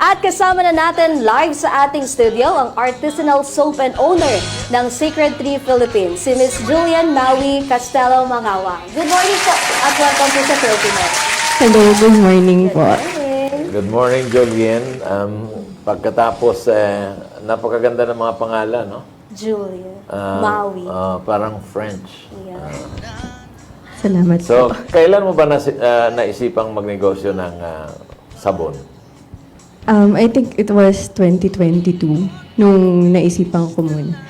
At kasama na natin live sa ating studio ang artisanal soap and owner ng Sacred Tree Philippines, si Miss Julian Maui Castelo Mangawa. Good morning po at welcome po sa Filipino. Hello, good morning po. Good morning, Julian. Pagkatapos, napakaganda ng mga pangalan, no? Julian Maui. Parang French. Yeah. Salamat So, po. kailan mo ba naisipang magnegosyo ng sabon? I think it was 2022 nung naisipan ko muna.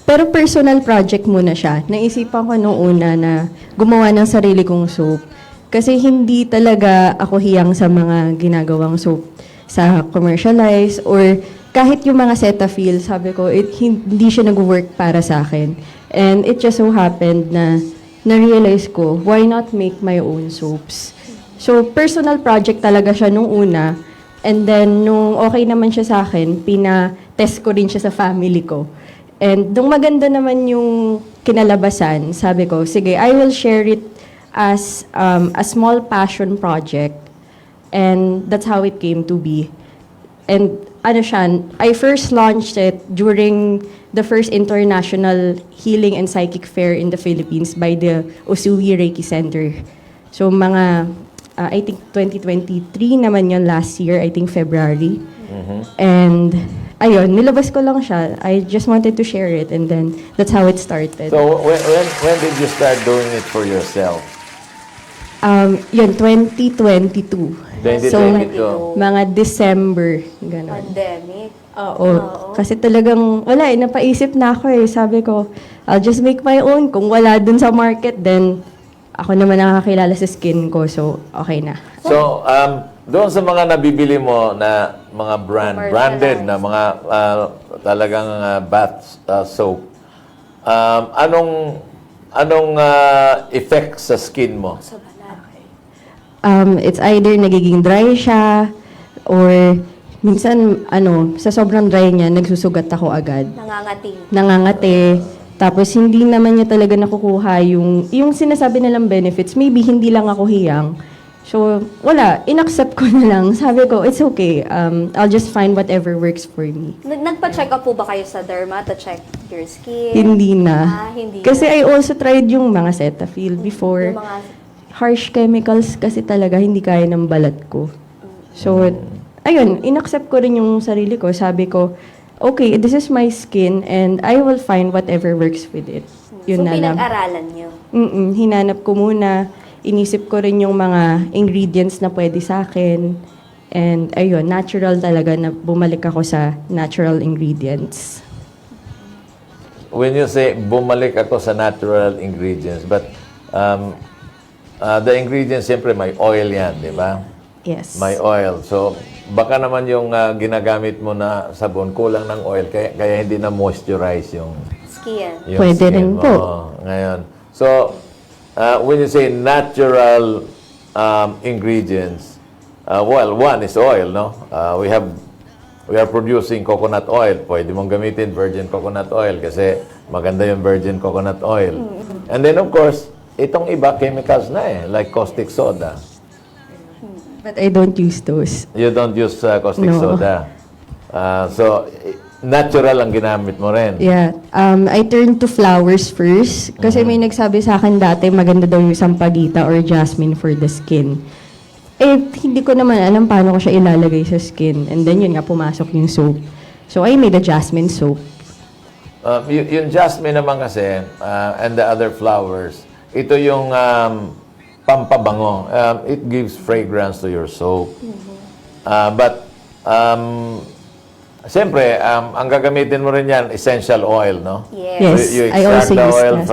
Pero personal project muna siya. Naisipan ko nung una na gumawa ng sarili kong soap. Kasi hindi talaga ako hiyang sa mga ginagawang soap sa commercialize or kahit yung mga Cetaphil, sabi ko, hindi siya nag-work para sa akin. And it just so happened na na-realize ko, why not make my own soaps? So, personal project talaga siya nung una. And then, nung okay naman siya sa akin, pina-test ko rin siya sa family ko. And nung maganda naman yung kinalabasan, sabi ko, sige, I will share it as a small passion project. And that's how it came to be. And ano siya, I first launched it during the first International Healing and Psychic Fair in the Philippines by the Usui Reiki Center. So mga, I think 2023 naman yun last year, I think February. And ayun, nilabas ko lang siya. I just wanted to share it and then that's how it started. So, when did you start doing it for yourself? Yun, 2022. 2022. So, mga December, gano'n. Pandemic. Oo. Kasi talagang, wala eh, napaisip na ako eh. Sabi ko, I'll just make my own. Kung wala dun sa market, then ako naman nakakilala sa skin ko. So, okay na. So, doon sa mga nabibili mo na mga branded na mga talagang bath soap, anong effect sa skin mo? Sa balat. It's either nagiging dry siya, or minsan, sa sobrang dry niya, nagsusugat ako agad. Nangangati. Nangangate. Tapos, hindi naman niya talaga nakukuha yung sinasabi nilang benefits. Maybe, hindi lang ako hiyang. So, wala. In-accept ko na lang. Sabi ko, it's okay. I'll just find whatever works for me. Nagpa-check up po ba kayo sa derma to check your skin? Hindi na. Hindi Kasi na. I also tried yung mga Cetaphil before. Yung mga Harsh chemicals kasi talaga hindi kaya ng balat ko. So, ayun, in-accept ko rin yung sarili ko. Sabi ko, okay, this is my skin and I will find whatever works with it. Yun so, na lang. pinag-aralan nyo? Hinanap ko muna. Inisip ko rin yung mga ingredients na pwede sa akin. And ayun, natural talaga na bumalik ako sa natural ingredients. When you say bumalik ako sa natural ingredients, but the ingredients, siyempre may oil yan, di ba? Yes. May oil. So, baka naman yung ginagamit mo na sabon, kulang ng oil, kaya hindi na moisturize yung Skin. Pwede skin rin mo. po. Ngayon. So, when you say natural ingredients, well, one is oil, no? We are producing coconut oil. Pwede mong gamitin virgin coconut oil kasi maganda yung virgin coconut oil. And then, of course, itong iba, chemicals na eh, like caustic soda. But I don't use those. You don't use caustic No. soda. So, natural ang ginamit mo rin. Yeah. I turned to flowers first kasi may nagsabi sa akin dati maganda daw yung sampagita or jasmine for the skin. Eh, hindi ko naman alam paano ko siya ilalagay sa skin. And then yun nga, pumasok yung soap. So, I made a jasmine soap. Yung jasmine naman kasi, and the other flowers, ito yung pampabango. It gives fragrance to your soap. But, siyempre, ang gagamitin mo rin yan, essential oil, no? Yes. You I extract also the use oil that.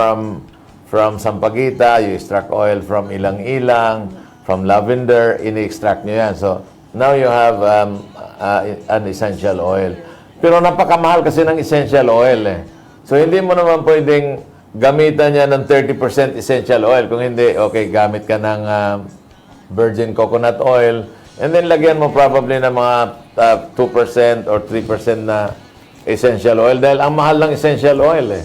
from sampagita, you extract oil from ilang-ilang, from lavender, ini-extract nyo yan. So, now you have an essential oil. Pero napakamahal kasi ng essential oil eh. So, hindi mo naman pwedeng gamitan niya ng 30% essential oil. Kung hindi, okay, gamit ka ng virgin coconut oil. And then, lagyan mo probably ng mga 2% or 3% na essential oil. Dahil ang mahal ng essential oil eh.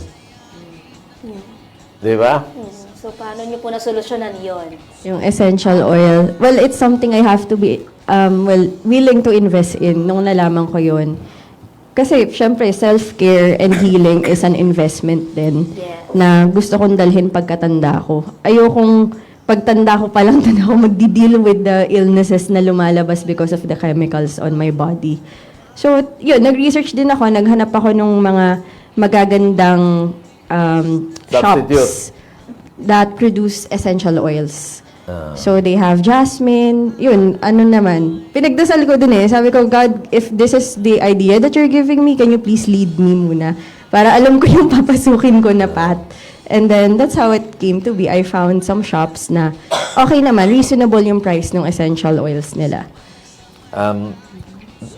Di ba? So, paano niyo po nasolusyonan yon? Yung essential oil, well, it's something I have to be, willing to invest in nung nalaman ko yun. Kasi, syempre, self-care and healing is an investment din Yes. na gusto kong dalhin pagkatanda ko. Ayokong pagtanda ko pa lang doon ako magdi-deal with the illnesses na lumalabas because of the chemicals on my body. So, yun, nag-research din ako, naghanap ako ng mga magagandang Substitute. shops that produce essential oils. So, they have jasmine. Yun, ano naman. Pinagdasal ko din eh. Sabi ko, God, if this is the idea that you're giving me, can you please lead me muna? Para alam ko yung papasukin ko na path. And then, that's how it came to be. I found some shops na okay naman, reasonable yung price ng essential oils nila.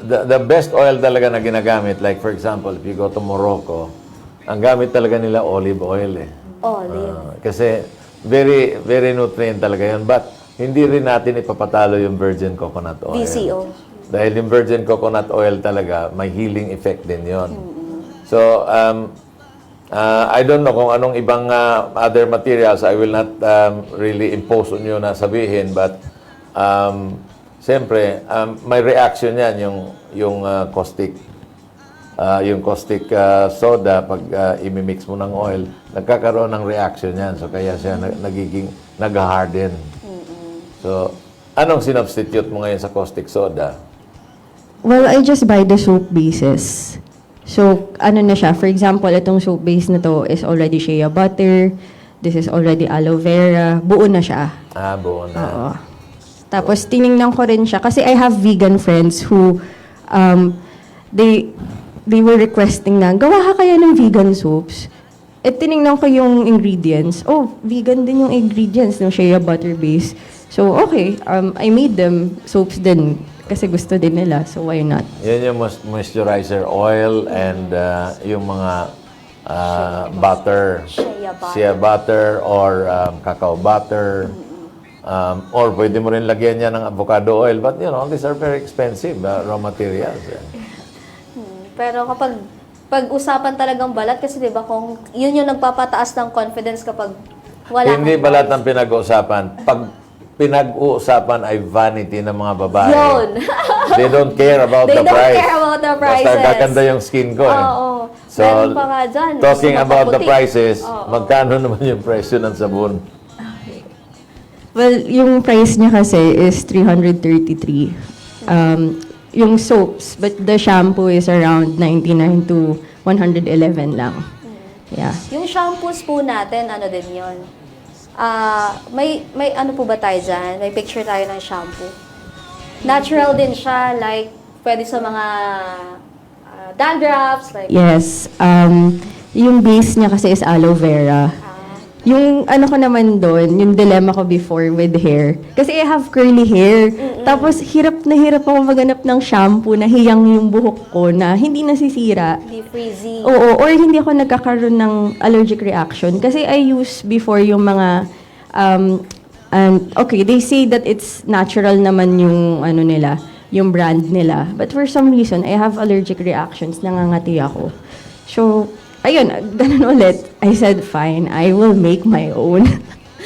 The best oil talaga na ginagamit, like for example, if you go to Morocco, ang gamit talaga nila olive oil eh. Olive. Kasi very, very nutrient talaga yun. But hindi rin natin ipapatalo yung virgin coconut oil. VCO. Dahil yung virgin coconut oil talaga, may healing effect din yun. So, I don't know kung anong ibang other materials. I will not really impose on you na sabihin. But, siyempre, may reaction yan, yung caustic. Yung caustic soda, pag imimix mo ng oil, nagkakaroon ng reaction yan. So, kaya siya nagiging nag-harden. So, anong sinubstitute mo ngayon sa caustic soda? Well, I just buy the soap bases. So, ano na siya, for example, itong soap base na to is already shea butter, this is already aloe vera, buo na siya. Buo na. Oo. Tapos, tiningnan ko rin siya, kasi I have vegan friends who, they were requesting na, gawa ka kaya ng vegan soaps? At tiningnan ko yung ingredients. Oh, vegan din yung ingredients ng shea butter base. So, okay, I made them soaps din kasi gusto din nila. So, why not? Yan yung moisturizer oil and yung mga butter. Shea butter or cacao butter. Or pwede mo rin lagyan niya ng avocado oil. But, you know, these are very expensive raw materials. Pero kapag pag-usapan talagang balat, kasi di ba kung yun yung nagpapataas ng confidence kapag wala Hindi kang balat ang pinag-uusapan. Pag pinag-uusapan ay vanity ng mga babae. Yun. They don't care about They the don't price. care about the prices. Basta gaganda yung skin ko eh. Oo. So, Meron pa nga dyan. talking Gusto about the mapaputi. prices, Oo. magkano naman yung presyo ng sabon? Well, yung price niya kasi is 333. Yung soaps, but the shampoo is around 99 to 111 lang. Yeah. Yung shampoos po natin, ano din yun? May ano po ba tayo dyan? May picture tayo ng shampoo. Natural din siya, like, pwede sa mga dandruffs, like, Yes. Yung base niya kasi is aloe vera. Yung ano ko naman doon, yung dilemma ko before with hair. Kasi I have curly hair. Tapos hirap ako maghanap ng shampoo na hiyang yung buhok ko na hindi nasisira. be frizzy. Oo, or hindi ako nagkakaroon ng allergic reaction. Kasi I use before yung mga, okay, they say that it's natural naman yung ano nila, yung brand nila. But for some reason, I have allergic reactions, nangangati ako. So, ayun, ganun ulit. I said, fine, I will make my own.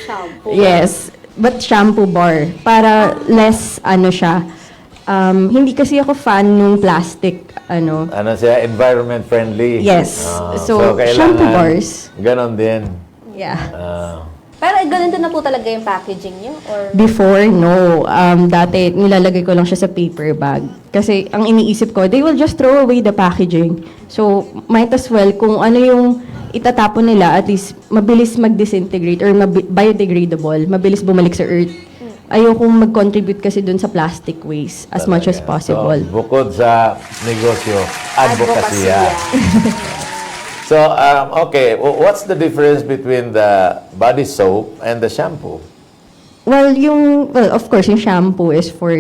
Shampoo. Yes, but shampoo bar. Para less, ano siya, hindi kasi ako fan nung plastic, ano. Ano siya? Environment friendly. Yes. So, kailangan shampoo bars. Ganon din. Yeah. Pero ganito na po talaga yung packaging nyo? Or Before, no. Dati, nilalagay ko lang siya sa paper bag. Kasi ang iniisip ko, they will just throw away the packaging. So, might as well, kung ano yung itatapon nila, at least mabilis mag-disintegrate or biodegradable, mabilis bumalik sa earth. Ayokong mag-contribute kasi dun sa plastic waste as much as Talaga. possible. So, bukod sa negosyo, advokasya. So, okay, what's the difference between the body soap and the shampoo? Well, of course, yung shampoo is for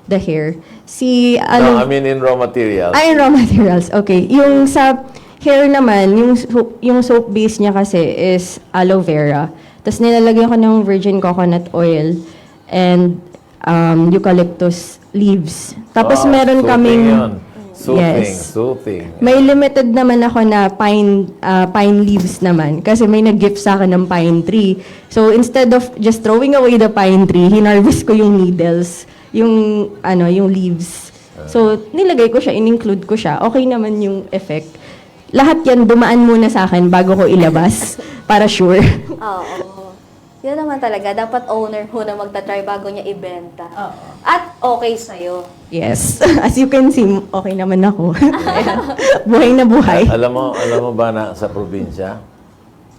the hair. No, I mean in raw materials. Ay, raw materials. Okay. Yung sa hair naman, yung soap base niya kasi is aloe vera. Tapos nilalagyan ko ng virgin coconut oil and eucalyptus leaves. Tapos Wow, meron soothing kaming yun. Soothing, Yes. soothing. May limited naman ako na pine leaves naman kasi may nag-gift sa akin ng pine tree. So instead of just throwing away the pine tree, hinarvest ko yung needles, yung leaves. So nilagay ko siya, in-include ko siya. Okay naman yung effect. Lahat yan dumaan muna sa akin bago ko ilabas para sure. Oo. Yun naman talaga. Dapat owner muna magta-try bago niya ibenta. At okay sa'yo. Yes. As you can see, okay naman ako. Ayan. Buhay na buhay. Alam mo ba na sa probinsya,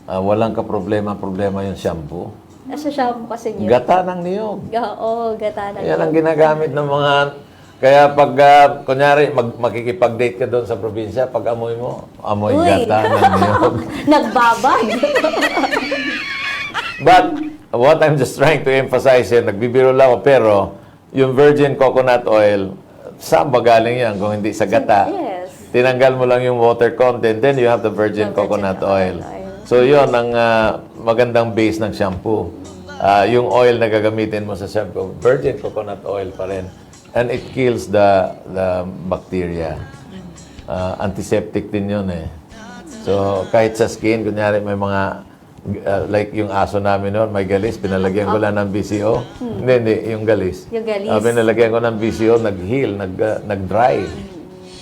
walang problema yung shampoo. Nasa shampoo kasi niyo. Gata ng niyog. Oo, gata na. Yan ang ginagamit ng mga... Kaya pag, kunyari, makikipag-date ka doon sa probinsya, pag amoy mo, amoy Uy. gata ng niyog. Nagbabag. But, what I'm just trying to emphasize here, nagbibiro lang ako, pero yung virgin coconut oil, saan ba galing yan kung hindi sa gata? Yes. Tinanggal mo lang yung water content, then you have the virgin coconut oil. So, yun ang magandang base ng shampoo. Yung oil na gagamitin mo sa shampoo, virgin coconut oil pa rin. And it kills the bacteria. Antiseptic din yun eh. So, kahit sa skin, kunyari may mga, like yung aso namin noon, may galis, pinalagyan ko lang ng BCO. Hindi, yung galis. Yung galis. Pinalagyan ko ng BCO, nag-heal, nag-dry.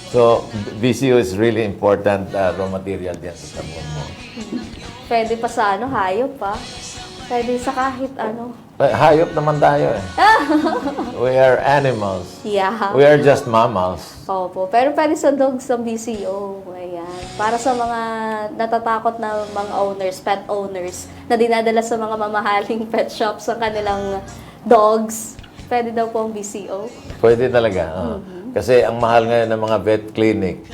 So, BCO is really important raw material diyan sa sabon mo. Pwede pa sa hayop pa. Pwede sa kahit ano. Hayop naman tayo eh. We are animals. Yeah. We are just mammals. Opo. Pero pwede sa dogs sa BCO. Ayan. Para sa mga natatakot na mga owners, pet owners, na dinadala sa mga mamahaling pet shops sa kanilang dogs, pwede daw po ang BCO. Pwede talaga. Kasi ang mahal ngayon ng mga vet clinic.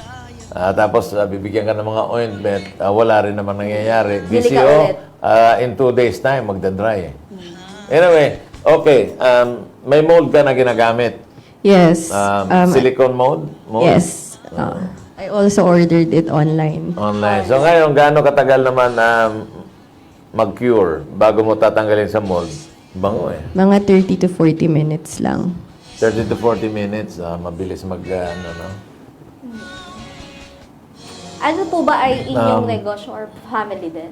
Tapos bibigyan ka ng mga ointment, wala rin naman nangyayari. Bili ka BCO, ulit. in 2 days time, magdadry. Anyway, okay. May mold ka na ginagamit. Yes. Silicone mold? Yes. I also ordered it online. Online. So ngayon, gaano katagal naman mag-cure bago mo tatanggalin sa mold? Bango eh. Mga 30 to 40 minutes lang. 30 to 40 minutes, mabilis no? Ano po ba ay inyong negosyo or family din?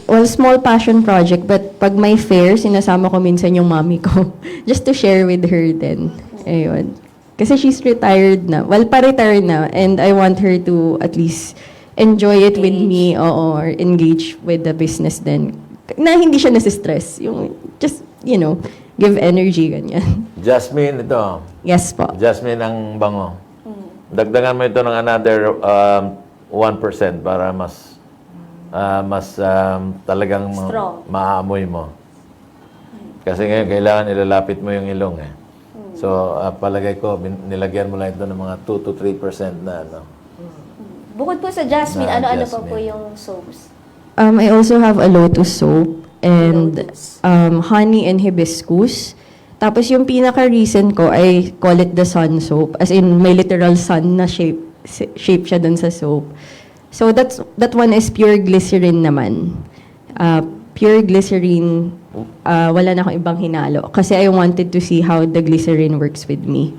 Well, small passion project, but pag may fair, sinasama ko minsan yung mommy ko. Just to share with her din. Ayun. Kasi she's retired na. Well, pa-retire na. And I want her to at least enjoy it with me or engage with the business din. Na hindi siya nasistress. Yung just, give energy, ganyan. Jasmine, ito. Yes po. Jasmine ang bango. Dagdagan mo ito ng another 1% para mas talagang Strong. maamoy mo. Kasi ngayon, kailangan ilalapit mo yung ilong eh. So, palagay ko, nilagyan mo lang ito ng mga 2 to 3% na ano. Bukod po sa jasmine, Na ano-ano pa jasmine. po yung soaps? I also have a lotus soap and Lotus. Honey and hibiscus. Tapos yung pinaka-recent ko, I call it the sun soap. As in, may literal sun na shape siya dun sa soap. So that one is pure glycerin naman. Pure glycerin, wala na akong ibang hinalo. Kasi I wanted to see how the glycerin works with me.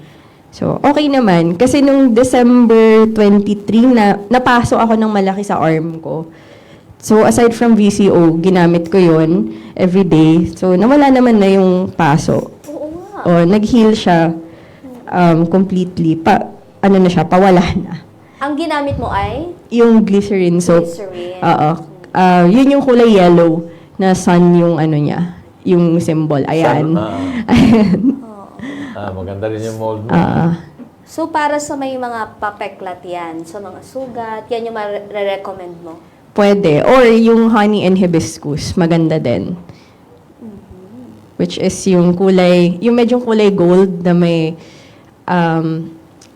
So, okay naman. Kasi nung December 23, napasok ako ng malaki sa arm ko. So, aside from VCO, ginamit ko yon every day. So, nawala naman na yung paso. Oo nga. O, nag-heal siya completely. Pawala na. Ang ginamit mo ay? Yung glycerin soap. Glycerin. Oo. Yun yung kulay yellow na sun yung niya. Yung symbol. Ayan. Ayan. Maganda rin yung mold mo. So, para sa may mga papeklat yan, sa mga sugat, yan yung ma-recommend mo? Pwede. Or yung honey and hibiscus. Maganda din. Which is yung medyo kulay gold na may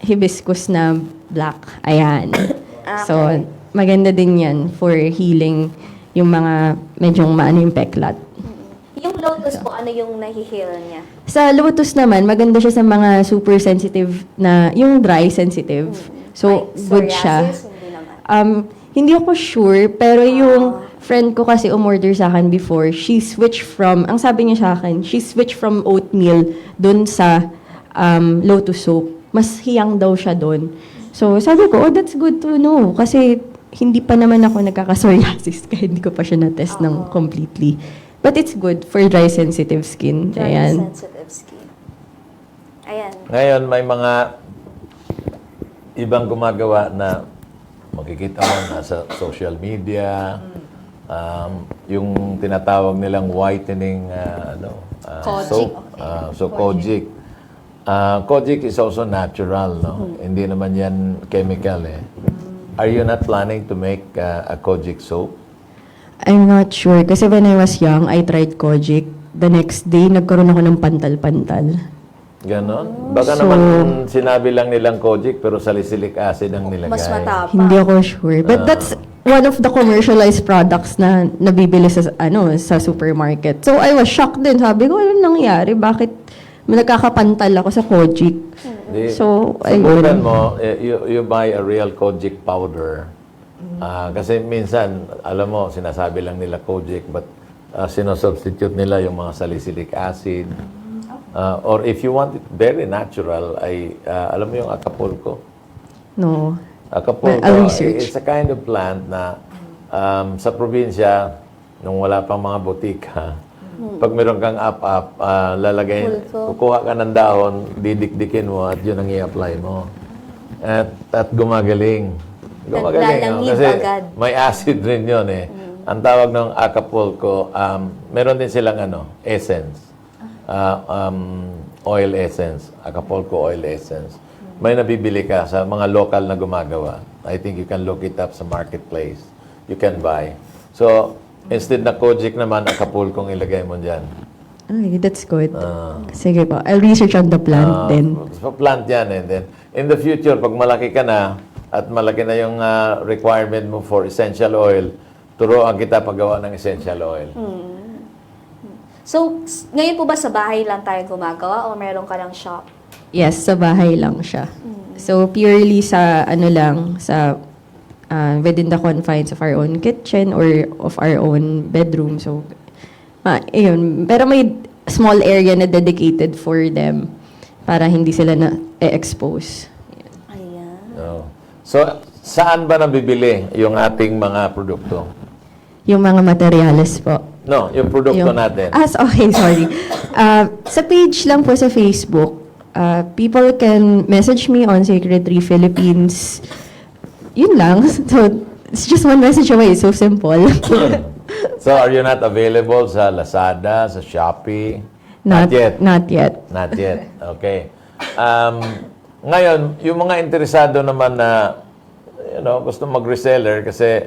hibiscus na black. Ayan. So, maganda din yan for healing yung mga medyo maano yung peklat. Yung lotus po, ano yung nahiheal niya? Sa lotus naman, maganda siya sa mga super sensitive na, yung dry sensitive. So, Like good siya. psoriasis, hindi naman. Hindi ako sure, pero yung friend ko kasi umorder sa akin before, ang sabi niya sa akin, she switched from oatmeal dun sa lotus soap. mas hiyang daw siya doon. So, sabi ko, oh, that's good to know. Kasi, hindi pa naman ako nagkaka-psoriasis kaya hindi ko pa siya na-test ng completely. But it's good for dry sensitive skin. Dry Ayan. sensitive skin. Ayan. Ngayon, may mga ibang gumagawa na makikita mo nasa social media, yung tinatawag nilang whitening Kojic. soap. So, Kojic. Kojic is also natural, no? Hindi naman yan chemical, eh. Are you not planning to make a Kojic soap? I'm not sure. Kasi when I was young, I tried Kojic. The next day, nagkaroon ako ng pantal-pantal. Ganon? Baka So- naman sinabi lang nilang Kojic pero salicylic acid ang nilagay. Mas matapang. Hindi ako sure. But that's one of the commercialized products na nabibili sa supermarket. So I was shocked din. Sabi ko, ano nangyari? Bakit nagkakapantal ako sa Kojic? Di, So, subukan ayun. mo, you buy a real Kojic powder. Kasi minsan, alam mo, sinasabi lang nila Kojic, but sinosubstitute nila yung mga salicylic acid. Or if you want it very natural, alam mo yung Acapulco? No. Acapulco, I'll research. it's a kind of plant na sa probinsya, nung wala pang mga botika, pag meron kang up-up, lalagay, Pulko. kukuha ka ng dahon, didikdikin mo at yun ang i-apply mo. At gumagaling. Gumagaling. Naglalangib Kasi agad. may acid rin yun eh. Ang tawag ng Acapulco, meron din silang essence. Oil essence. Acapulco oil essence. May nabibili ka sa mga local na gumagawa. I think you can look it up sa marketplace. You can buy. So, instead na Kojic naman, Acapulco ang ilagay mo dyan. Okay, that's good. Sige po. I'll research on the plant then. So, plant yan. And then, in the future, pag malaki ka na, at malaki na yung requirement mo for essential oil, turuan kita paggawa ng essential oil. So, ngayon po ba sa bahay lang tayo gumagawa o meron ka ng shop? Yes, sa bahay lang siya. So, purely sa, within the confines of our own kitchen or of our own bedroom. So, ayun. Pero may small area na dedicated for them para hindi sila na-expose. Ayan. No. So, saan ba nabibili yung ating mga produkto? Yung mga materyales po. No, yung produkto natin. Okay, sorry. Sa page lang po sa Facebook, people can message me on Sacred Tree Philippines. Yun lang. So, it's just one message away. It's so simple. So, are you not available sa Lazada, sa Shopee? Not yet. Not yet. Not yet. Okay. Ngayon, yung mga interesado naman na, gusto mag-reseller kasi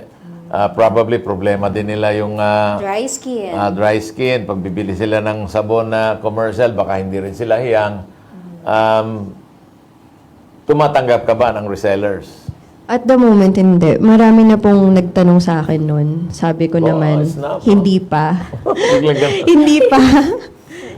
probably problema din nila yung Dry skin. dry skin. Pag bibili sila ng sabon na commercial, baka hindi rin sila hiyang. Tumatanggap ka ba ng resellers? At the moment, hindi. Marami na pong nagtanong sa akin nun. Sabi ko naman, it's not, hindi pa. Biglang ganun. Hindi pa.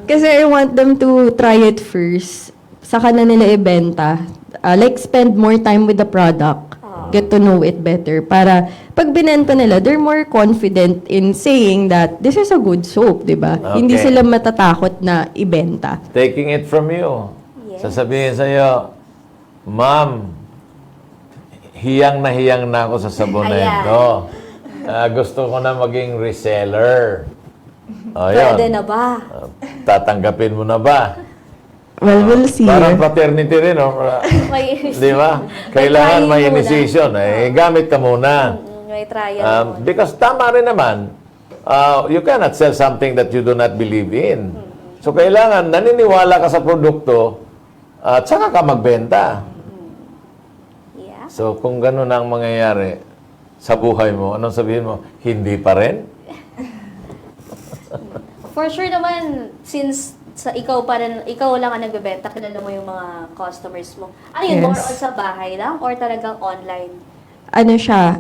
Kasi I want them to try it first. Saka na nila ibenta. Like, spend more time with the product. Get to know it better. Para, pag binenta nila, they're more confident in saying that this is a good soap, di ba? Hindi Okay. sila matatakot na ibenta. Taking it from you. Yes. Sasabihin sa'yo, Ma'am, hiyang na ako sa sabon na ito. Gusto ko na maging reseller. Ayun. Pwede na ba? Tatanggapin mo na ba? Well, we'll see. Parang paternity rin, no? May, Di ba? Kailangan trying may muna. initiation. Gamit ka muna. May trial muna. Because tama rin naman, you cannot sell something that you do not believe in. So, kailangan naniniwala ka sa produkto at saka ka magbenta. Yeah. So, kung gano'n ang mangyayari sa buhay mo, anong sabihin mo? Hindi pa rin? For sure naman, since ikaw lang ang nagbebenta, kilala mo yung mga customers mo. Ano yun, Yes. more on sa bahay lang or talagang online? Ano siya,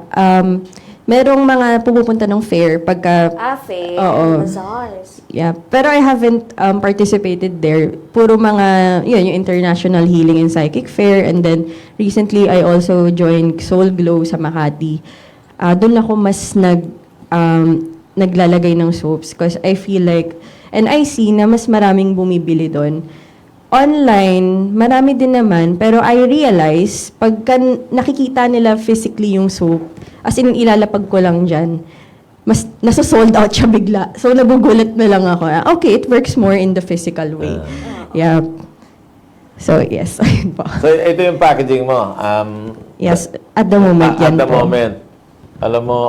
merong mga pumupunta ng fair pagka Fair, Oo. bazaars. Yeah, pero I haven't participated there. Puro mga, yung International Healing and Psychic Fair. And then, recently, I also joined Soul Glow sa Makati. Doon ako mas naglalagay ng soaps because I feel like, and I see na mas maraming bumibili doon. online, marami din naman, pero I realize, pagka nakikita nila physically yung soap, as in ilalapag ko lang dyan, mas nasa-sold out siya bigla. So, nagugulat na lang ako. Okay, it works more in the physical way. Yeah. So, yes. Ayun po. So, ito yung packaging mo. Yes, at the moment yan At the po. moment. Alam mo,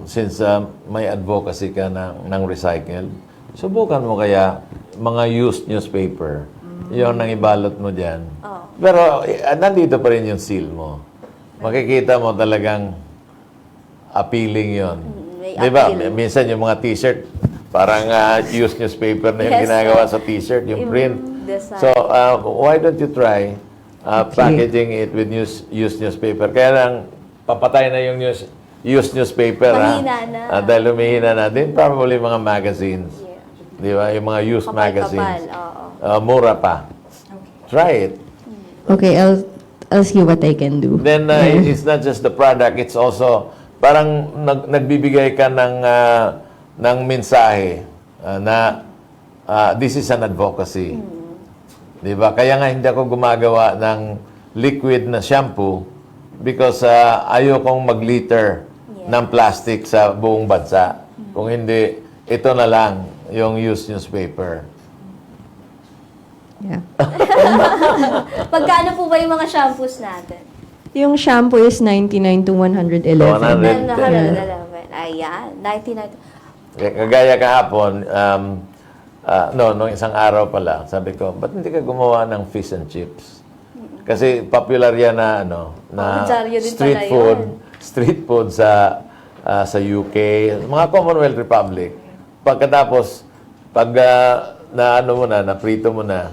since may advocacy ka ng recycle, subukan mo kaya mga used newspaper. Yung nang ibalot mo dyan. Pero nandito pa rin yung seal mo. Makikita mo talagang appealing yon. May Di ba? appealing. Minsan yung mga t-shirt, parang used newspaper na yung Yes, ginagawa sa t-shirt, yung print. design. So, why don't you try packaging it with used newspaper? Kaya lang, papatay na yung used newspaper. Mahina na. Dahil humihina na din, probably mga magazines. Yeah. Di ba? Yung mga used Kapal-kapal, magazines. oo. Mura pa. Try it. Okay, I'll see what I can do. Then, it's not just the product, it's also, parang nagbibigay ka ng mensahe na this is an advocacy. Di ba? Kaya nga hindi ako gumagawa ng liquid na shampoo because ayokong mag-liter ng plastic sa buong bansa. Kung hindi, ito na lang yung used newspaper. Yeah. Pagkano po ba yung mga shampoos natin? Yung shampoo is 99 to 111. 100. Ayan, 99. Kagaya kahapon, nung isang araw pala, sabi ko, ba't hindi ka gumawa ng fish and chips? Kasi popular yan na, Dyaryo din street pala food, yun. street food sa UK, mga Commonwealth Republic. Pagkatapos, pag naprito mo na,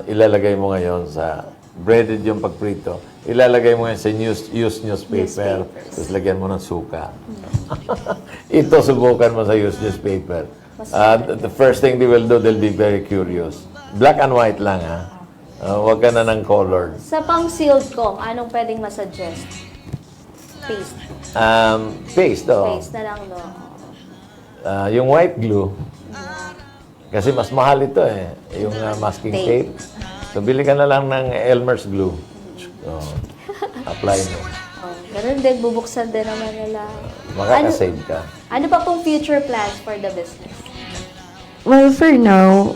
ilalagay mo ngayon sa breaded yung pagprito, ilalagay mo ngayon sa used newspaper. Tapos lagyan mo ng suka. Ito, subukan mo sa used newspaper. The first thing they will do, they'll be very curious. Black and white lang, ha? Huwag ka na ng colored. Sa pang-sealed ko, anong pwedeng masuggest? Paste. Paste, oh. Paste na lang, no? Yung white glue, kasi mas mahal ito eh, yung masking tape. So, bili ka na lang ng Elmer's glue. So, apply mo. Ganun din, bubuksan din naman nila. Makakasave ka. Ano pa pong future plans for the business? Well, for now,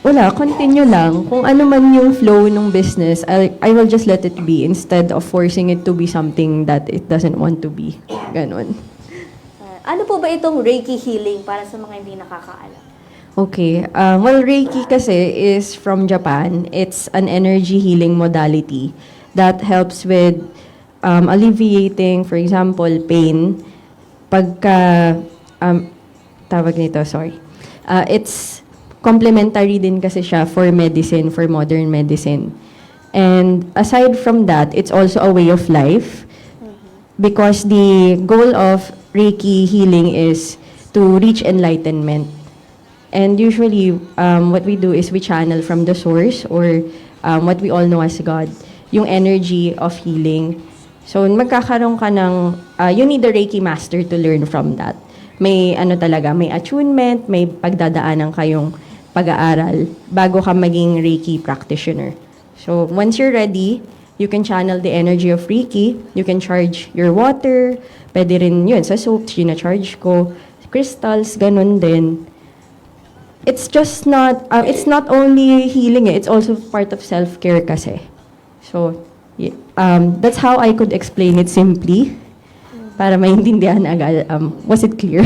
wala, continue lang. Kung ano man yung flow ng business, I will just let it be instead of forcing it to be something that it doesn't want to be. Ganon. Ano po ba itong Reiki healing para sa mga hindi nakakaalam? Okay. Well, Reiki kasi is from Japan. It's an energy healing modality that helps with alleviating, for example, pain. Pagka, tawag nito, sorry. It's complementary din kasi siya for medicine, for modern medicine. And aside from that, it's also a way of life because the goal of Reiki healing is to reach enlightenment. And usually, what we do is we channel from the source or what we all know as God, yung energy of healing. So, magkakaroon ka ng, you need a Reiki master to learn from that. May may attunement, may pagdadaanan kayong pag-aaral bago ka maging Reiki practitioner. So, once you're ready, you can channel the energy of Reiki. You can charge your water. Pwede rin yun sa soaps, charge ko. Crystals, ganun din. It's just not, it's not only healing, it's also part of self-care kasi. So, that's how I could explain it simply para maintindihan agad. Was it clear?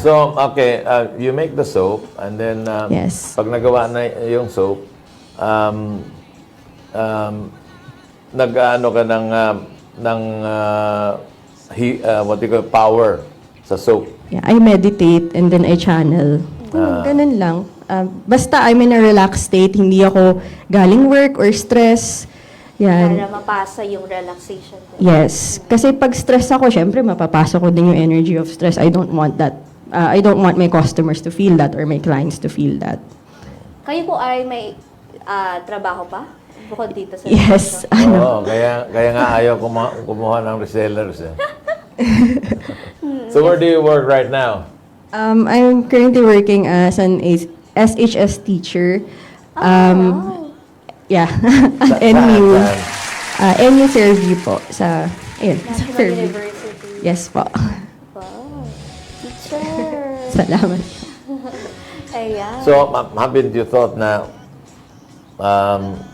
So, okay, you make the soap and then Yes. pag nagawa na yung soap, nag-ano ka ng what you call power sa soap. Yeah, I meditate and then I channel. Ganun lang. Basta I'm in a relaxed state, hindi ako galing work or stress. Yan. Para mapasa yung relaxation. Yes. Kasi pag stress ako, syempre mapapasok ko din yung energy of stress. I don't want that. I don't want my customers to feel that or my clients to feel that. Kayo po ay may trabaho pa? Bukod dito sa Yes. Oo, kaya nga ayaw kumuha ng resellers eh. So where do you work right now? I'm currently working as an SHS teacher Yeah. Saan? NU. Saan? NU Fairview po. Sa, ayun, sa National Fairview. University. Yes po. Wow. Teacher. Salamat. Ayan. So, haven't you thought na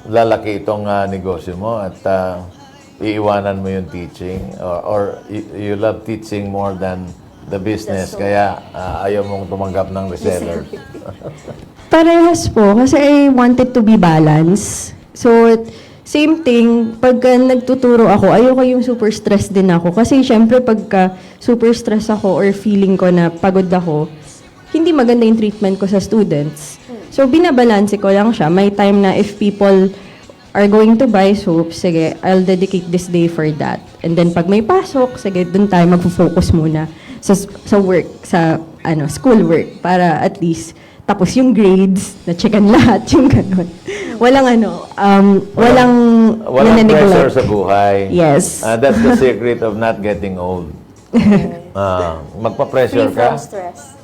lalaki itong negosyo mo at iiwanan mo yung teaching? Or you love teaching more than the business, kaya ayaw mong tumanggap ng resellers? Parehas po, kasi I wanted to be balanced. So, same thing, pagka nagtuturo ako, ayoko yung super stress din ako. Kasi syempre, pagka super stress ako or feeling ko na pagod ako, hindi maganda yung treatment ko sa students. So, binabalanse ko lang siya. May time na if people are going to buy soap, sige, I'll dedicate this day for that. And then, pag may pasok, sige, dun tayo magpo-focus muna sa work, sa school work, para at least tapos yung grades, na-checkan lahat, yung ganun. Walang walang Walang pressure sa buhay. Yes. That's the secret of not getting old. Magpa-pressure Free ka, from stress.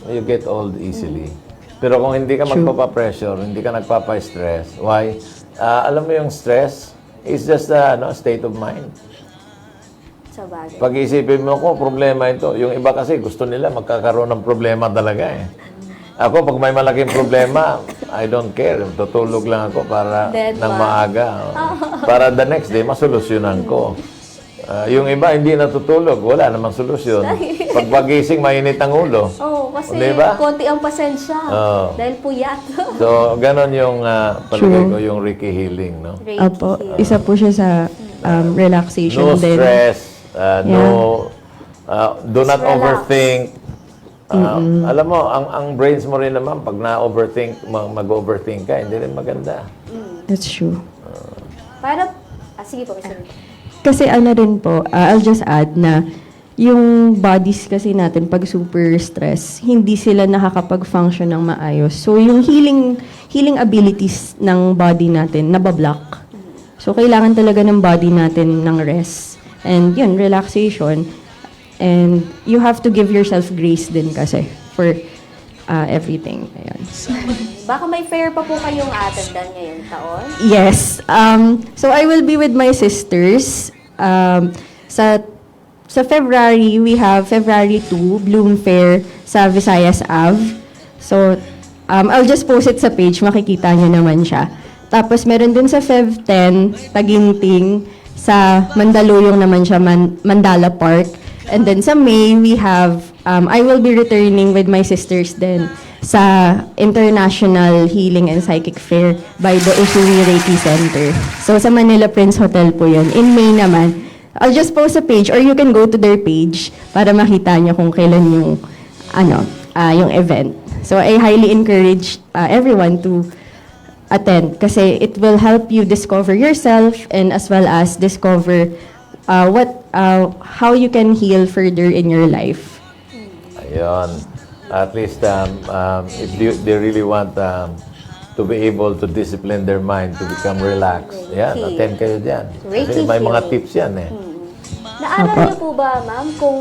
you get old easily. Pero kung hindi ka magpapa-pressure, hindi ka nagpapa-stress, why? Alam mo yung stress is just a state of mind. Sa bagay. Pag-iisipin mo ko, problema ito. Yung iba kasi gusto nila magkakaroon ng problema talaga eh. Ako, pag may malaking problema, I don't care. Tutulog lang ako para Dead nang ma. maaga. Para the next day, masolusyonan ko. Yung iba, hindi natutulog. Wala namang solusyon. Pag pagising, mainit ang ulo. Oh, kasi Diba? konti ang pasensya. Oo. Dahil puyat. So, ganon yung palagay ko, yung Reiki healing, no? Reiki Opo, heal. isa po siya sa relaxation No din. stress, do not Relax. overthink. Alam mo, ang brains mo rin naman, pag na-overthink, mag-overthink ka, hindi rin maganda. That's true. Para, sige po, Mr. Kasi rin po, I'll just add na yung bodies kasi natin pag super stress, hindi sila nakakapag-function ng maayos. So yung healing abilities ng body natin nabablock. So kailangan talaga ng body natin ng rest. And yun, relaxation. And you have to give yourself grace din kasi for everything. Ayan. Baka may fair pa po kayong attendan ngayong taon. Yes. So I will be with my sisters. Sa February, we have February 2, Bloom Fair sa Visayas Ave. So, I'll just post it sa page. Makikita nyo naman siya. Tapos, meron din sa Feb 10, Taginting. Sa Mandaluyong naman siya, Mandala Park. And then sa May, we have, I will be returning with my sisters then sa International Healing and Psychic Fair by the Usui Reiki Center. So sa Manila Prince Hotel po yun. In May naman, I'll just post a page or you can go to their page para makita nyo kung kailan yung, yung event. So I highly encourage everyone to attend kasi it will help you discover yourself and as well as discover how you can heal further in your life. Ayun. At least, if they really want to be able to discipline their mind to become relaxed, yan, Reiki. attend kayo dyan. Kasi Reiki may mga healing. tips yan eh. Naaral niyo po ba, ma'am, kung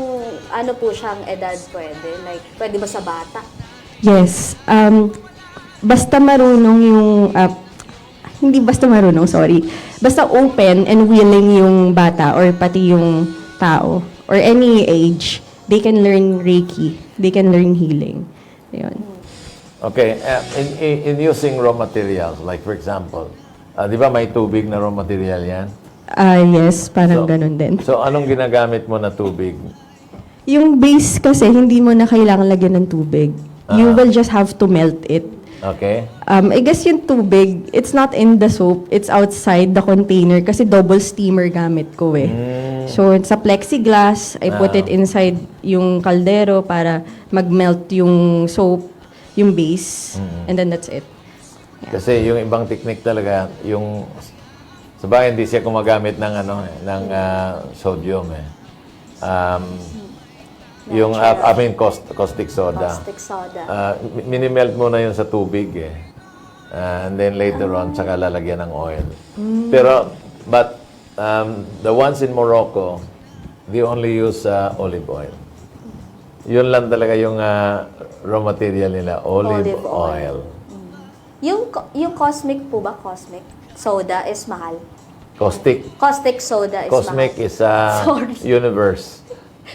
ano po siyang edad pwede? Like, pwede ba sa bata? Yes. Basta marunong yung... hindi basta marunong, sorry. Basta open and willing yung bata or pati yung tao or any age, they can learn Reiki. They can learn healing. Ayun. Okay, in using raw materials, like for example, di ba may tubig na raw material yan? Yes, parang ganun din. So, anong ginagamit mo na tubig? Yung base kasi, hindi mo na kailangan lagyan ng tubig. You will just have to melt it. Okay? I guess yung tubig, it's not in the soap, it's outside the container kasi double steamer gamit ko eh. So, sa plexiglass, I put it inside yung kaldero para mag-melt yung soap, yung base, and then that's it. Kasi yung ibang technique talaga, yung sa bagay hindi siya gumagamit ng ng sodium eh. Yung caustic soda. Caustic soda. Minimelt mo na yun sa tubig eh. And then later on, saka lalagyan ng oil. Pero, but the ones in Morocco, they only use olive oil. Yun lang talaga yung raw material nila, olive Olive oil. oil. Yung Cosmic po ba? Cosmic soda is mahal. Caustic. Caustic soda is Cosmic mahal. is Sorry. universe.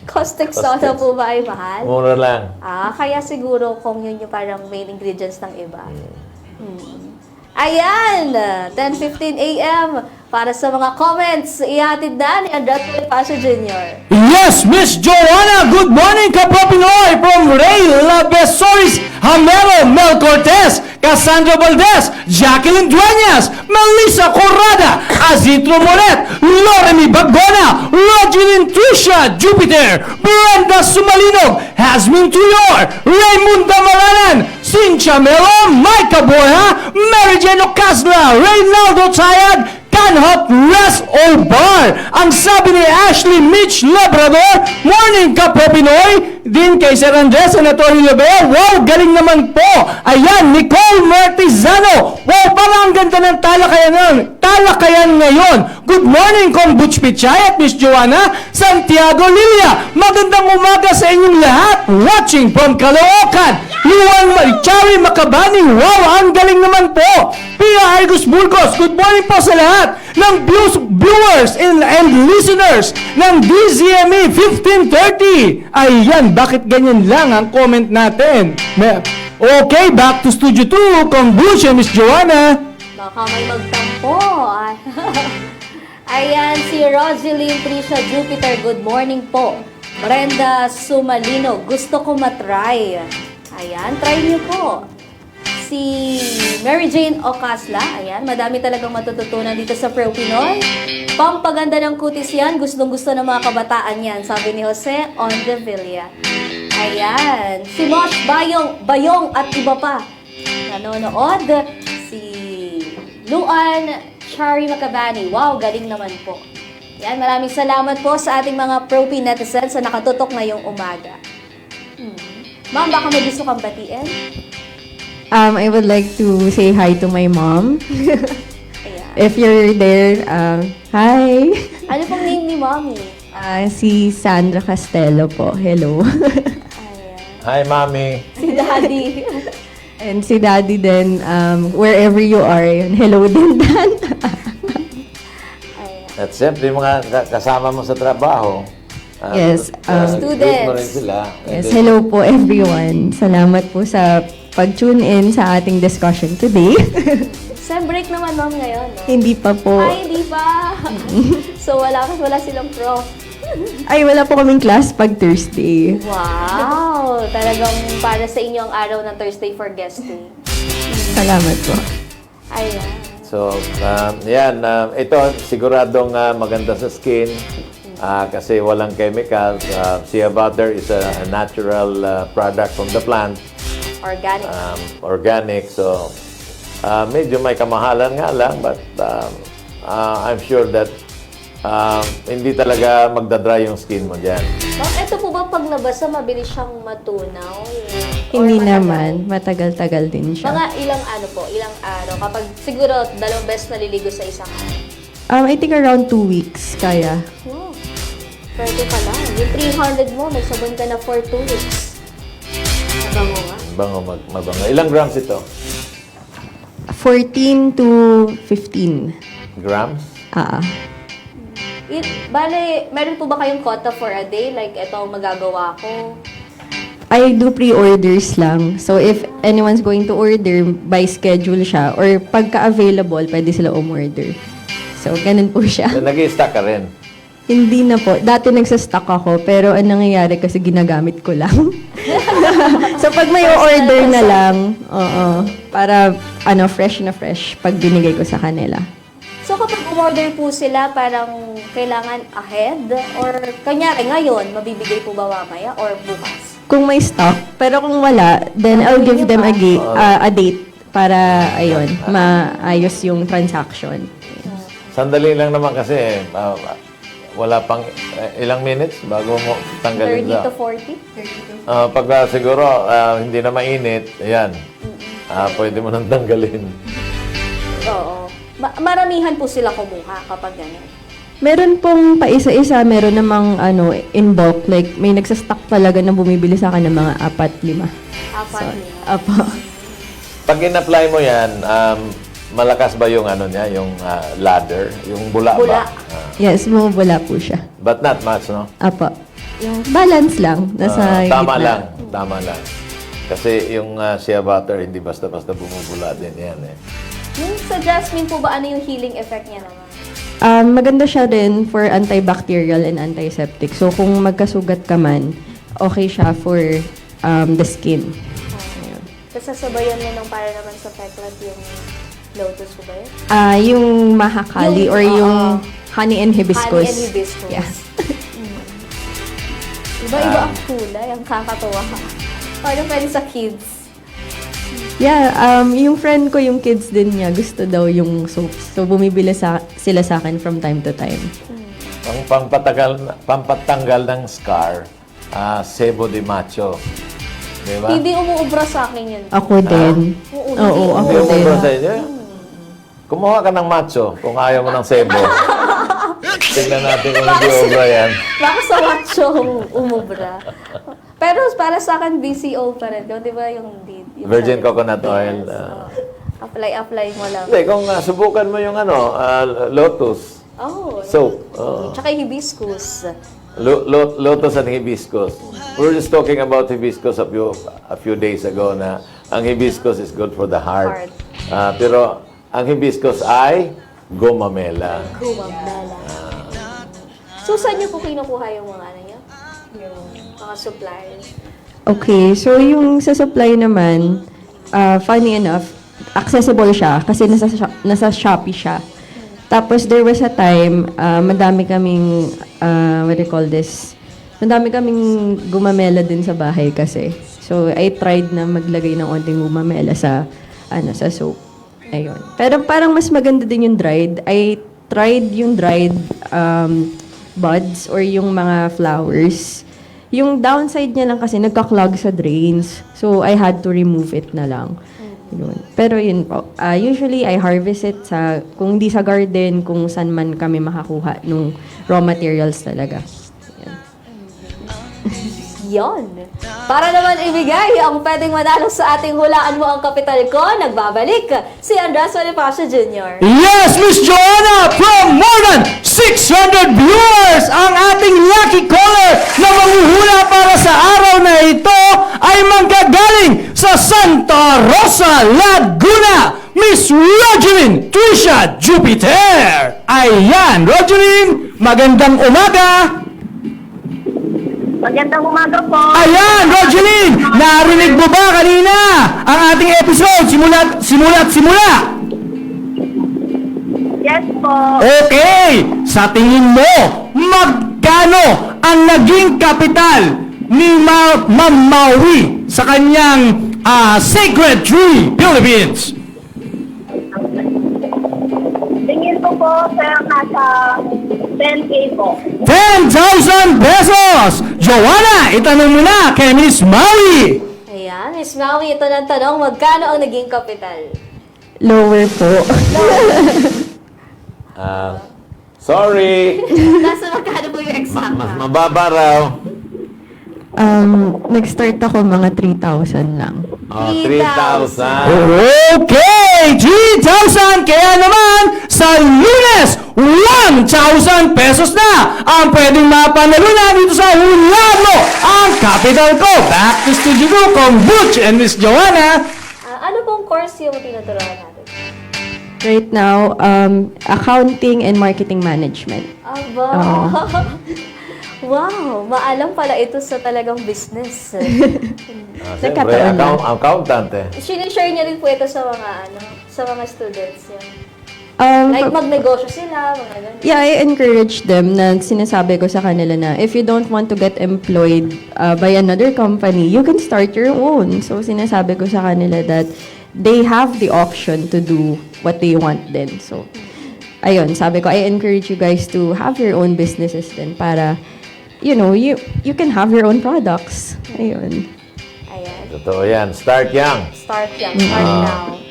Caustic soda po ba ay mahal? Mura lang. Kaya siguro kung yun yung parang main ingredients ng iba. Ayan! 10:15 a.m. Para sa mga comments, ihatid na ni Andres Bonifacio Jr. Yes, Miss Joanna, good morning, Kapwa Pinoy, from Ray Labesoris, Hamero, Mel Cortez, Cassandra Valdez, Jacqueline Dueñas, Melissa Corrada, Azitro Moret, Loremy Bagona, Rogelyn Tricia Jupiter, Brenda Sumalinog, Hasmin Tuyor, Raymond Damaranan, Cynthia Melo, Micah Boya, Mary Jane Ocasla, Reynaldo Tayag, Canhot Rest or Bar. Ang sabi ni Ashley Mitch Labrador, morning Kapwa Pinoy. Din kay Sir Andres, Senator Hilabel, wow, galing naman po. Ayan, Nicole Martizano, wow, parang ang ganda ng talakayan ngayon. Good morning, Kong Butch Pichay at Miss Joanna Santiago Lilia. Magandang umaga sa inyong lahat. Watching from Caloocan. Luan Chari Macabani, wow, ang galing naman po. Pia Argus Burgos, good morning po sa lahat ng viewers and listeners ng DZME 1530. Ayan, bakit ganyan lang ang comment natin? Okay, back to Studio 2, Kombucha, Miss Joanna. Baka may magtampo. Ayan, si Rogelyn Tricia Jupiter, good morning po. Brenda Sumalino, gusto ko matry. Ayan, try niyo po. Si Mary Jane Ocasla, ayan, madami talagang matututunan dito sa Pro Pinoy. Pampaganda ng kutis yan, gustong-gusto ng mga kabataan yan, sabi ni Jose Ondevilla. Ayan, si Mosh Bayong at iba pa. Nanonood, si Luan Chari Macabani, wow, galing naman po. Yan, maraming salamat po sa ating mga Pro Pin netizens na nakatutok ngayong umaga. Ma'am, baka may gusto kang batiin? I would like to say hi to my mom. Ayan. If you're there, hi. Ano pong name ni Mommy? Si Sandra Castello po. Hello. Ayan. Hi, Mami. Si Daddy. And si Daddy din, wherever you are, yun. Hello din, Dan. Ayan. At siyempre, yung mga kasama mo sa trabaho. Yes, greet mo rin sila. Yes, hello po everyone. Salamat po sa pag-tune in sa ating discussion today. Sem break naman, Ma'am, ngayon, no? Hindi pa po. Ay, hindi pa. So, wala silang prof. Ay, wala po kaming class pag Thursday. Wow! Talagang para sa inyo ang araw ng Thursday for guesting. Salamat po. Ayan. So, yan. Ito, siguradong maganda sa skin. Kasi walang chemicals. Shea butter is a natural product from the plant. Organic. Organic. So, medyo may kamahalan nga lang, but I'm sure that hindi talaga magdadry yung skin mo dyan. Ma'am, ito po ba pag nabasa, mabilis siyang matunaw? Hindi Or matagal? naman. Matagal-tagal din siya. Mga ilang ilang araw? Kapag siguro 2 beses naliligo sa isang araw. I think around 2 weeks, kaya. Oh, pwede pala. Yung 300 mo, may sabon ka na for 2 weeks. Mabango nga. Mabango. Ilang grams ito? 14 to 15. Grams? Bale, meron po ba kayong quota for a day? Like, ito ang magagawa ko. I do pre-orders lang. So, if anyone's going to order, by schedule siya. Or pagka-available, pwede sila umorder. So, ganun po siya. So, nag-i-stock ka rin? Hindi na po. Dati nagsastock ako, pero ang nangyayari kasi ginagamit ko lang. So, pag may order na lang, para fresh na fresh pag binigay ko sa kanila. So, kapag umorder po sila, parang kailangan ahead? Or, kanyari, ngayon, mabibigay po ba mamaya? Or bukas? Kung may stock, pero kung wala, then I'll give them a date para, ayun, maayos yung transaction. Sandali lang naman kasi wala pang ilang minutes bago mo tanggalin 30 to 40? pag siguro hindi na mainit, ayan, pwede mo nang tanggalin. Oo. Maramihan po sila kumuha kapag ganyan. Meron pong paisa-isa, meron namang in bulk. Like, may nagsastock talaga na bumibili sa akin ng mga 4-5. Apat nila. Apo. Pag in-apply mo yan, malakas ba yung ano niya, yung ladder, yung bula, Bula. ba? Yes, bumubula po siya. But not much, no? Apo. Yung balance lang. Nasa Tama gitna. lang, tama lang. Kasi yung shea butter, hindi basta-basta bumubula din yan eh. Yung sa jasmine po ba, ano yung healing effect niya naman? Maganda siya din for antibacterial and antiseptic. So, kung magkasugat ka man, okay siya for the skin. Tapos sasabayan mo ng para naman sa peklat yung lotus po ba yun? Yung mahakali Yung- or yung honey and hibiscus. Honey and hibiscus. Yeah. Iba-iba ang kulay, ang kakatuwa. Paano pwede sa kids? Yeah, yung friend ko, yung kids din niya, gusto daw yung soaps. So, bumibili sila sa akin from time to time. Ang pampatanggal ng scar, sebo de macho. Di ba? Hindi umuubra sa akin yun. Ako din. Oo, Oo, ako Hindi mo din. ba sa inyo? Kumuha ka ng macho kung ayaw mo ng sebo. Tignan natin kung hindi obra yan. Baka sa macho umubra. Pero para sa akin, BCO pa rin. Di ba yung Virgin coconut oil. Apply mo lang. Hindi, kung subukan mo yung lotus, Oh. soap. Tsaka yung hibiscus. Lotus and hibiscus. We were just talking about hibiscus a few days ago na ang hibiscus is good for the heart. Pero ang hibiscus ay gomamela. Gumagdala. So, saan niyo po kinukuha yung mga ano niya? Yung mga supplies? Okay, so yung sa supply naman, funny enough, accessible siya kasi nasa Shopee siya. Tapos there was a time, madami kaming, what do you call this? Madami kaming gumamela din sa bahay kasi. So I tried na maglagay ng onting gumamela sa soap. Ayun. Pero parang mas maganda din yung dried. I tried yung dried buds or yung mga flowers. Yung downside niya lang kasi nagka-clog sa drains. So I had to remove it na lang. Yun. Pero yun po, usually I harvest it kung hindi sa garden, kung saan man kami makakuha nung raw materials talaga. Yan. Yon. Para naman ibigay ang pwedeng manalo sa ating hulaan mo ang kapital ko, nagbabalik si Andres Bonifacio Jr. Yes, Miss Joanna, from more than 600 viewers, ang ating lucky caller na manghuhula para sa araw na ito ay manggagaling sa Santa Rosa, Laguna, Miss Rogeline Trisha Jupiter. Ayan, Rogeline, magandang umaga. Magandang umaga po. Ayan, Rogeline, narinig mo ba kanina ang ating episode simula? Yes po. Okay, sa tingin mo, magkano ang naging kapital ni Ma'am Maui sa kanyang Sacred Tree Philippines? Tingin ko po, sir, nasa 10K po. 10,000 pesos! Joanna, itanong mo na kay Miss Maui. Ayan, Miss Maui, ito ng tanong, magkano ang naging kapital? Lower po. Sorry! Nasa magkano po yung exact? Mas mababa raw. Nag-start ako mga 3,000 lang. 3,000. Okay, 3,000! Kaya naman, sa Lunes, 1,000 pesos na ang pwedeng mapanalunan dito sa Hulaan Mo ang Capital ko. Back to studio ko, Kong Butch and Miss Joanna. Ano pong course yung tinuturuan natin? Right now, accounting and marketing management. Aba. Wow, maalam pala ito sa talagang business. Siyempre, Nagkataon lang. accountant eh. Sinishare niya din po ito sa mga students. Yan. Like For- magnegosyo sila, mga ganun. Yeah, I encourage them na sinasabi ko sa kanila na if you don't want to get employed by another company, you can start your own. So, sinasabi ko sa kanila that they have the option to do what they want then. So, ayun, sabi ko, I encourage you guys to have your own businesses then para, you know, you can have your own products. Ayun. Ayan. Totoo yan. Start young. Start yan. Start now.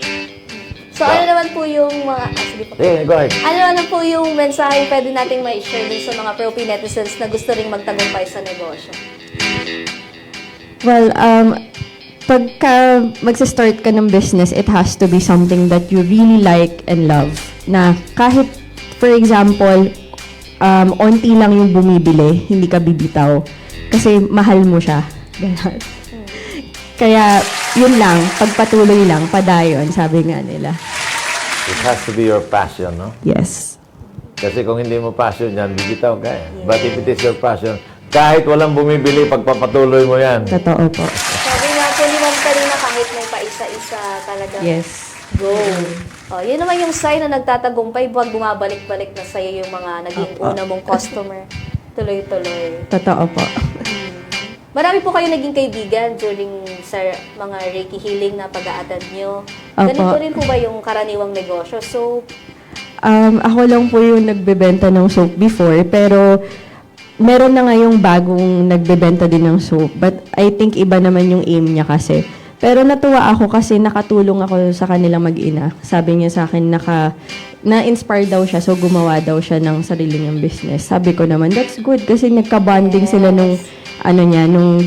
So, ano naman po yung mga... sige po. Hey, go ahead. Ano naman po yung mensahe pwede nating ma-share dun sa mga pro-P netizens na gusto ring magtagumpay sa negosyo? Well, pagka magsa-start ka ng business, it has to be something that you really like and love. Na kahit, for example, onti lang yung bumibili, hindi ka bibitaw. Kasi mahal mo siya. Ganun. Kaya, yun lang, pagpatuloy lang, padayon, sabi nga nila. It has to be your passion, no? Yes. Kasi kung hindi mo passion yan, bibitaw ka eh. But if it is your passion, kahit walang bumibili, pagpapatuloy mo yan. Totoo po. Sabi nga po ni Ma'am Karina, kahit may paisa-isa talaga. Yes. Go. Oh, yun naman yung sign na nagtatagumpay pag bumabalik-balik na sa'yo yung mga naging una mong customer. Tuloy-tuloy. Totoo po. Marami po kayo naging kaibigan during sa mga Reiki healing na pag-a-attend nyo. Opo. Ganito rin po ba yung karaniwang negosyo? So, Ako lang po yung nagbebenta ng soap before, pero meron na ngayong bagong nagbebenta din ng soap. But I think iba naman yung aim niya kasi. Pero natuwa ako kasi nakatulong ako sa kanilang mag-ina. Sabi niya sa akin, na-inspire daw siya, so gumawa daw siya ng sarili niyang business. Sabi ko naman, that's good kasi nagka-bonding sila nung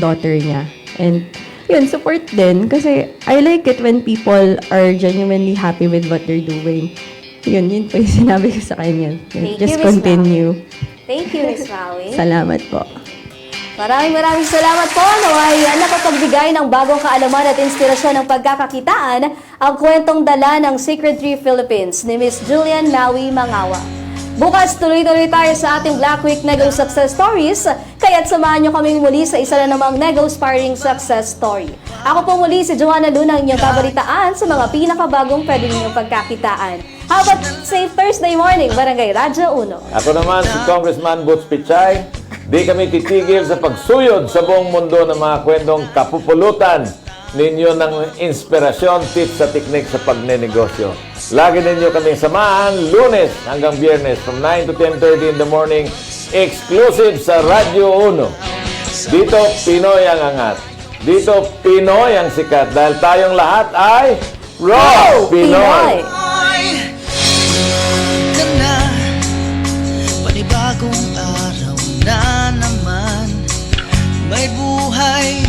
daughter niya. And yun, support din. Kasi I like it when people are genuinely happy with what they're doing. Yun po yung sinabi ko sa kanya. Thank Just you, Miss continue. thank you, Miss Maui. Salamat po. Maraming salamat po. Naway nakapagbigay ng bagong kaalaman at inspirasyon ng pagkakakitaan ang kwentong dala ng Secret Tree Philippines ni Miss Julian Maui Mangawa. Bukas tuloy-tuloy tayo sa ating Black Week Nego Success Stories, kaya't samahan nyo kaming muli sa isa na namang Nego Sparring Success Story. Ako po muli si Joanna Luna, ang inyong kabalitaan sa mga pinakabagong pwede ninyong pagkakitaan. How about safe Thursday morning, Barangay Radyo 1. Ako naman si Congressman Butch Pichay. Di kami titigil sa pagsuyod sa buong mundo ng mga kwentong kapupulutan ninyo ng inspirasyon, tips at teknik sa pagnenegosyo. Lagi ninyo kaming samahan Lunes hanggang Biyernes from 9 to 10:30 in the morning, exclusive sa Radyo 1. Dito, Pinoy ang angat. Dito, Pinoy ang sikat dahil tayong lahat ay Raw Pinoy! Ka na, panibagong araw na naman, may buhay